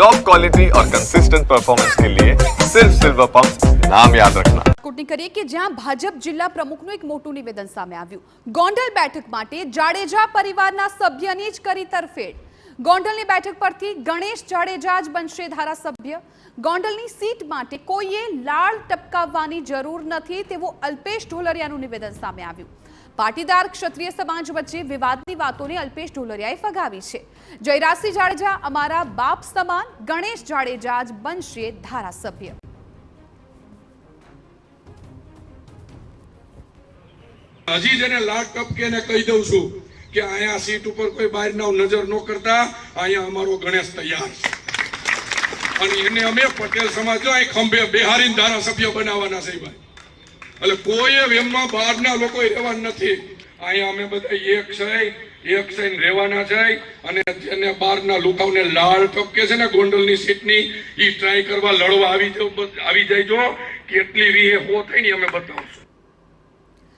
Top quality और consistent performance के लिए सिर्फ सिल्वर पंप नाम याद रखना। કોટની કરીએ કે જ્યાં ભાજપ જિલ્લા પ્રમુખનું એક મોટું નિવેદન સામે આવ્યું। ગોંડલ બેઠક માટે જાડેજા પરિવારના સભ્યની જ કરી તરફેણ। ગોંડલની બેઠક પરથી ગણેશ જાડેજા જ બનશે ધારાસભ્ય। ગોંડલની સીટ માટે કોઈએ લાળ ટપકાવવાની જરૂર નથી તેવું અલ્પેશ ઢોલરિયાનું નિવેદન સામે આવ્યું। પાટીદાર ક્ષત્રિય સમાજ વચ્ચે વિવાદની વાતોને અલ્પેશ ઢોલરિયાએ ફગાવી છે। જયરાજસિંહ જાડેજા અમારા બાપ સમાન, ગણેશ જાડેજા જ બનશે ધારાસભ્ય। હજી જેને લાટ ટપકે ને કહી દઉં છું કે અહીંયા સીટ ઉપર કોઈ બહાર ના નજર ન કરતા, અહીંયા અમારો ગણેશ તૈયાર છે અને એને અમે પટેલ સમાજ જો અહીં ખંભે બેહારીને ધારાસભ્ય બનાવવાના છે ભાઈ। એટલે કોઈ એમમાં બહારના લોકો રહેવાના નથી। અહીંયા અમે બધા એક છે રહેવાના છે અને જેને બહારના લોકોને લાળ ટપકે છે ને ગોંડલની સીટની એ ટ્રાય કરવા લડવા આવી જાય જો કેટલી વીએ હો થાય ને અમે બતાવશું।